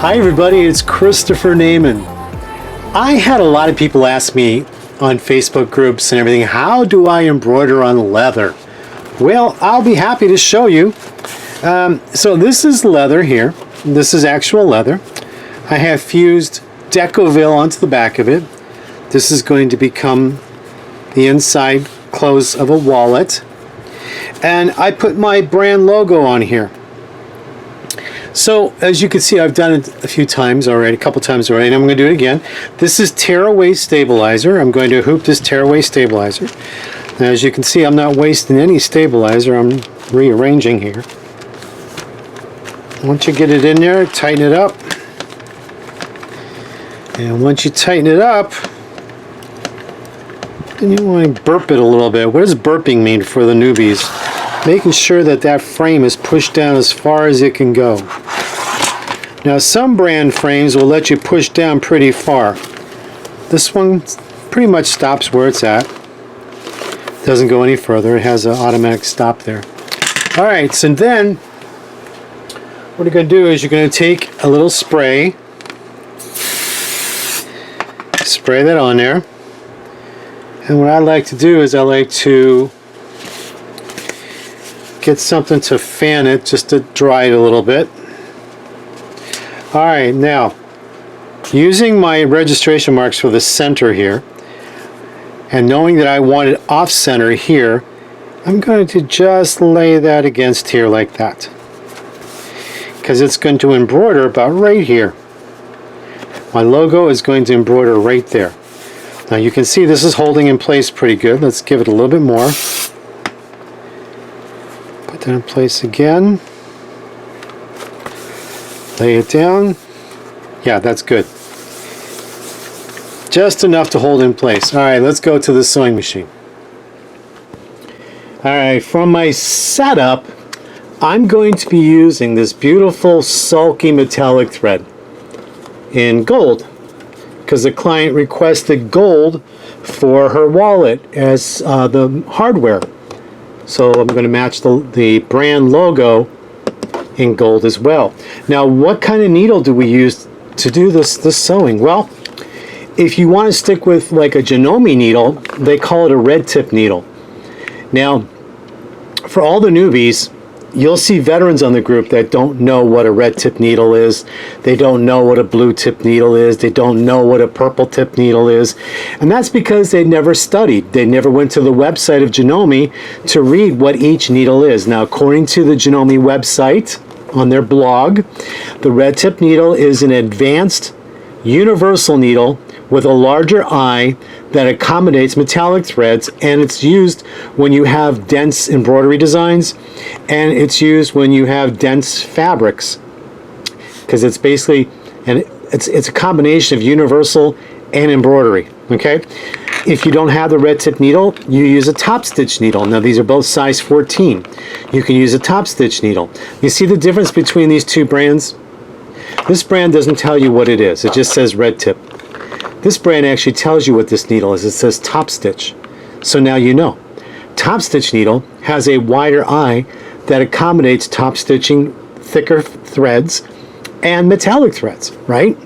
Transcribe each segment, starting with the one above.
Hi everybody, it's Christopher Nejman. I had a lot of people ask me on Facebook groups and everything, how do I embroider on leather? Well, I'll be happy to show you. So this is leather here. This is actual leather. I have fused Decoville onto the back of it. This is going to become the inside close of a wallet. And I put my brand logo on here. So as you can see, I've done it a few times already, a couple times already, and I'm going to do it again. This is tearaway stabilizer. I'm going to hoop this tearaway stabilizer. Now, as you can see, I'm not wasting any stabilizer. I'm rearranging here. Once you get it in there, tighten it up. And once you tighten it up, then you want to burp it a little bit. What does burping mean for the newbies? Making sure that that frame is pushed down as far as it can go. Now some brand frames will let you push down pretty far. This one pretty much stops where it's at. Doesn't go any further. It has an automatic stop there. Alright, so then what you're going to do is you're going to take a little spray. Spray that on there. And what I like to do is I like to get something to fan it just to dry it a little bit. Alright, now using my registration marks for the center here and knowing that I want it off center here, I'm going to just lay that against here like that, because it's going to embroider about right here. My logo is going to embroider right there. Now you can see this is holding in place pretty good. Let's give it a little bit more. Put that in place again. Lay it down. Yeah, that's good. Just enough to hold in place. Alright, let's go to the sewing machine. Alright, from my setup, I'm going to be using this beautiful sulky metallic thread in gold, because the client requested gold for her wallet as the hardware. So I'm going to match the brand logo in gold as well. Now, what kind of needle do we use to do this sewing? Well, if you want to stick with like a Janome needle, they call it a red tip needle. Now, for all the newbies, you'll see veterans on the group that don't know what a red tip needle is. They don't know what a blue tip needle is. They don't know what a purple tip needle is. And that's because they never studied. They never went to the website of Janome to read what each needle is. Now, according to the Janome website, on their blog, the red tip needle is an advanced universal needle with a larger eye that accommodates metallic threads, and it's used when you have dense embroidery designs, and it's used when you have dense fabrics, because it's basically it's a combination of universal and embroidery. Okay, if you don't have the red tip needle, you use a top stitch needle. Now these are both size 14. You can use a top stitch needle. You see the difference between these two brands? This brand doesn't tell you what it is. It just says red tip. This brand actually tells you what this needle is. It says top stitch. So now you know. Top stitch needle has a wider eye that accommodates top stitching thicker threads and metallic threads, right?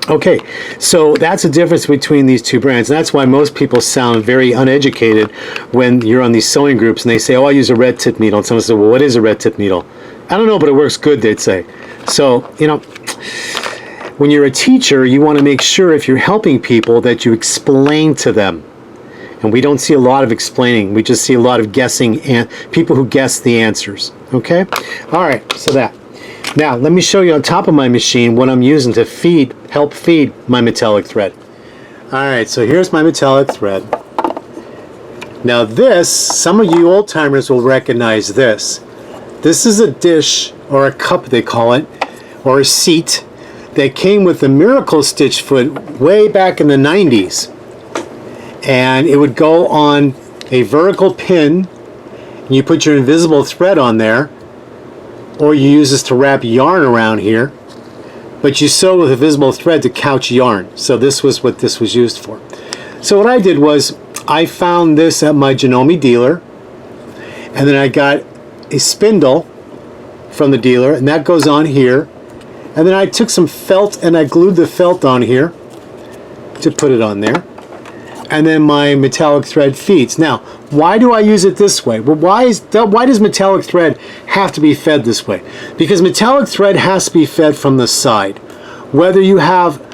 Okay, so that's the difference between these two brands. And that's why most people sound very uneducated when you're on these sewing groups and they say, oh, I use a red tip needle. And someone says, well, what is a red tip needle? I don't know, but it works good, they'd say. So, you know, when you're a teacher, you want to make sure if you're helping people that you explain to them. And we don't see a lot of explaining. We just see a lot of guessing and people who guess the answers. Okay? All right, so that. Now, let me show you on top of my machine what I'm using to help feed my metallic thread. All right, so here's my metallic thread. Now this, some of you old timers will recognize this. This is a dish, or a cup they call it, or a seat, that came with the Miracle Stitch foot way back in the 90s. And it would go on a vertical pin, and you put your invisible thread on there, or you use this to wrap yarn around here, but you sew with a visible thread to couch yarn. So this was what this was used for. So what I did was I found this at my Janome dealer, and then I got a spindle from the dealer, and that goes on here, And then I took some felt and I glued the felt on here to put it on there. And then my metallic thread feeds. Now, why do I use it this way? Well, why does metallic thread have to be fed this way? Because metallic thread has to be fed from the side. Whether you have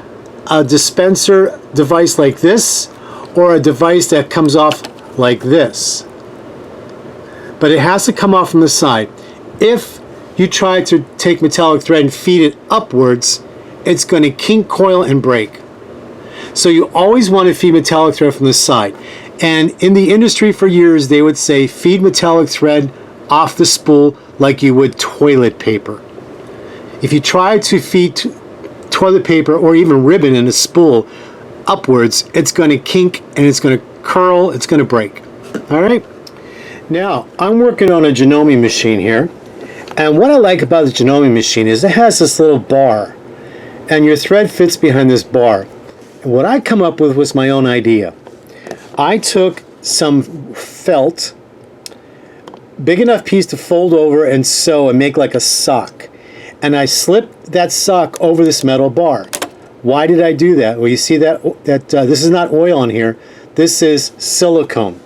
a dispenser device like this or a device that comes off like this. But it has to come off from the side. If you try to take metallic thread and feed it upwards, it's going to kink, coil, and break. So you always want to feed metallic thread from the side. And in the industry for years, they would say feed metallic thread off the spool like you would toilet paper. If you try to feed toilet paper or even ribbon in a spool upwards, it's going to kink and it's going to curl, it's going to break. All right? Now, I'm working on a Janome machine here. And what I like about the Janome machine is it has this little bar. And your thread fits behind this bar. What I come up with was my own idea. I took some felt, big enough piece to fold over and sew and make like a sock. And I slipped that sock over this metal bar. Why did I do that? Well, you see that this is not oil on here. This is silicone.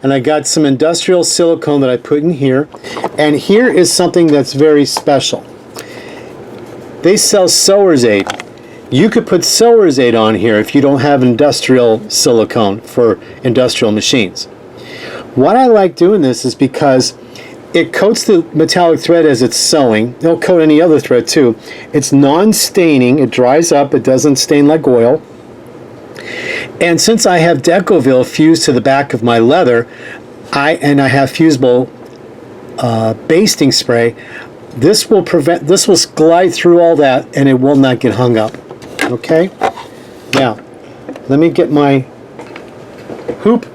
And I got some industrial silicone that I put in here. And here is something that's very special. They sell sewer's aid. You could put sewer's aid on here if you don't have industrial silicone for industrial machines. What I like doing this is because it coats the metallic thread as it's sewing. It'll coat any other thread too. It's non-staining. It dries up. It doesn't stain like oil. And since I have Decovil fused to the back of my leather, I have fusible basting spray, this will glide through all that and it will not get hung up. Okay, now let me get my hoop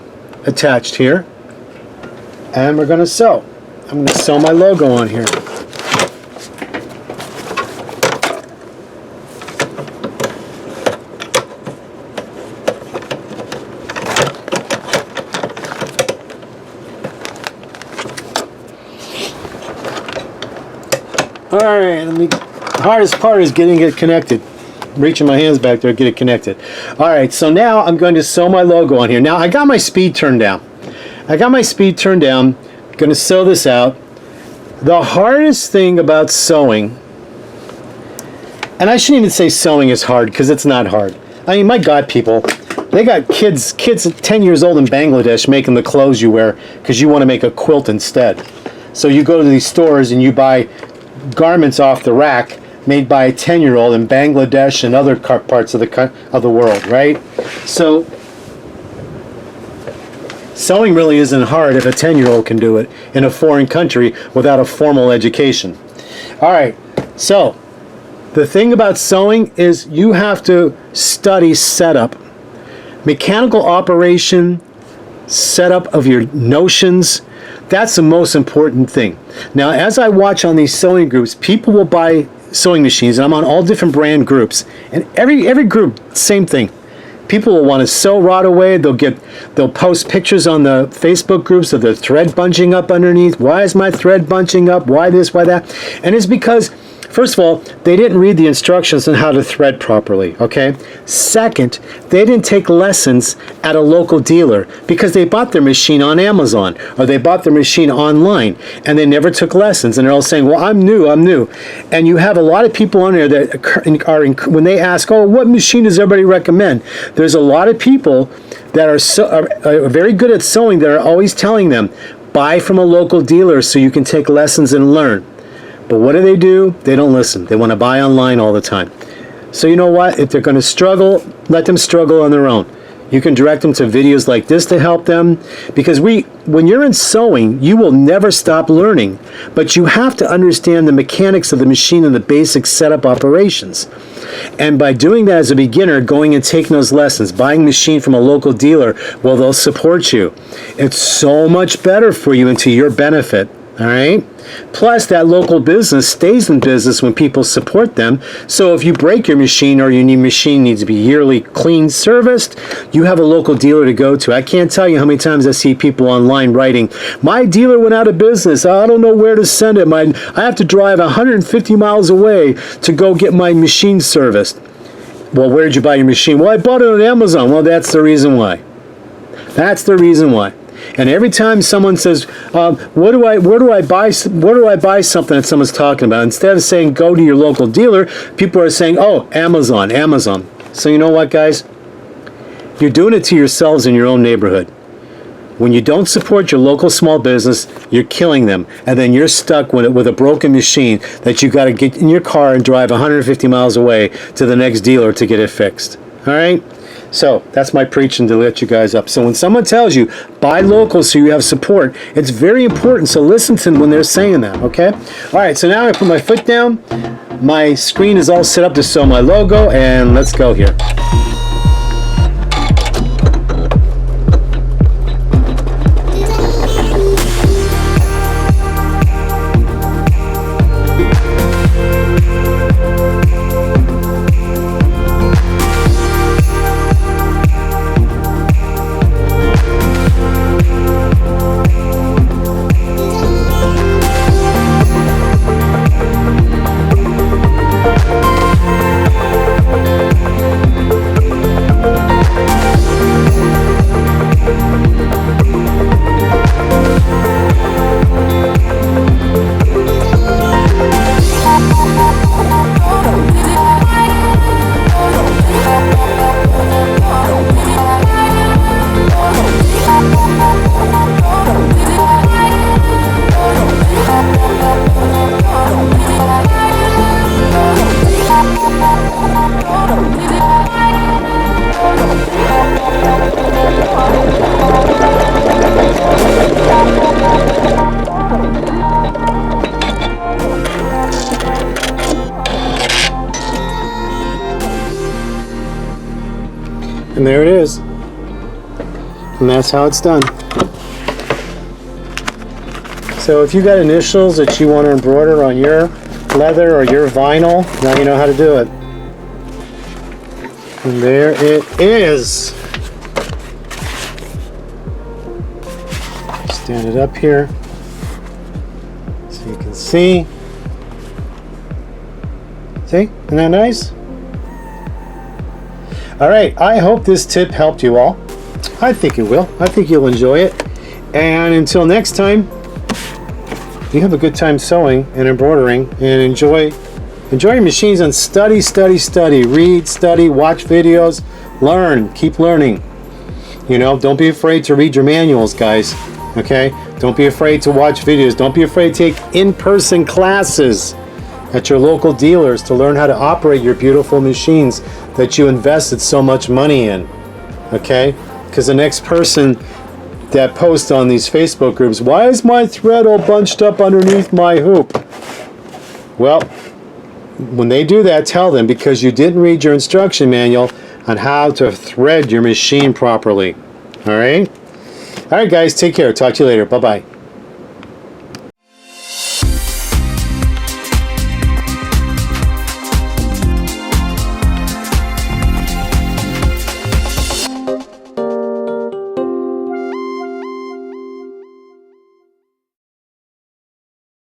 attached here and we're going to sew. I'm going to sew my logo on here. Alright, the hardest part is getting it connected. Reaching my hands back there to get it connected. Alright, so now I'm going to sew my logo on here. Now I got my speed turned down. Going to sew this out. The hardest thing about sewing, and I shouldn't even say sewing is hard because it's not hard. I mean, my God, people, they got kids 10 years old in Bangladesh making the clothes you wear because you want to make a quilt instead. So you go to these stores and you buy garments off the rack made by a 10-year-old in Bangladesh and other parts of the world, right? So sewing really isn't hard if a 10-year-old can do it in a foreign country without a formal education. All right, so the thing about sewing is you have to study setup, mechanical operation, setup of your notions. That's the most important thing. Now, as I watch on these sewing groups, people will buy sewing machines, and I'm on all different brand groups, and every group, same thing. People will want to sew right away. They'll post pictures on the Facebook groups of their thread bunching up underneath. Why is my thread bunching up? Why this? Why that? And it's because, first of all, they didn't read the instructions on how to thread properly, okay? Second, they didn't take lessons at a local dealer because they bought their machine on Amazon or they bought their machine online and they never took lessons, and they're all saying, well, I'm new. And you have a lot of people on there that when they ask, oh, what machine does everybody recommend? There's a lot of people that are very good at sewing that are always telling them, buy from a local dealer so you can take lessons and learn. But what do? They don't listen. They want to buy online all the time. So you know what? If they're going to struggle, let them struggle on their own. You can direct them to videos like this to help them. Because when you're in sewing, you will never stop learning. But you have to understand the mechanics of the machine and the basic setup operations. And by doing that as a beginner, going and taking those lessons, buying a machine from a local dealer, well, they'll support you. It's so much better for you and to your benefit. All right. Plus, that local business stays in business when people support them. So if you break your machine or your new machine needs to be yearly clean serviced, you have a local dealer to go to. I can't tell you how many times I see people online writing, my dealer went out of business. I don't know where to send it. I have to drive 150 miles away to go get my machine serviced. Well, where did you buy your machine? Well, I bought it on Amazon. Well, that's the reason why. That's the reason why. And every time someone says, where do I buy something that someone's talking about, instead of saying go to your local dealer, people are saying, oh, Amazon, Amazon. So you know what, guys? You're doing it to yourselves in your own neighborhood. When you don't support your local small business, you're killing them, and then you're stuck with a broken machine that you got to get in your car and drive 150 miles away to the next dealer to get it fixed. All right? So that's my preaching to let you guys up. So when someone tells you, buy local so you have support, it's very important. So listen to them when they're saying that, okay? All right, so now I put my foot down. My screen is all set up to show my logo, and let's go here. And there it is. And that's how it's done. So if you got initials that you want to embroider on your leather or your vinyl, now you know how to do it. And there it is. Stand it up here so you can see. See? Isn't that nice? All right, I hope this tip helped you all. I think it will. I think you'll enjoy it. And until next time, you have a good time sewing and embroidering, and enjoy your machines, and study, study, study. Read, study, watch videos, learn, keep learning. You know, don't be afraid to read your manuals, guys. Okay? Don't be afraid to watch videos. Don't be afraid to take in-person classes at your local dealers to learn how to operate your beautiful machines that you invested so much money in. Okay? Because the next person that posts on these Facebook groups, why is my thread all bunched up underneath my hoop? Well, when they do that, tell them because you didn't read your instruction manual on how to thread your machine properly. All right? All right, guys, take care. Talk to you later. Bye-bye.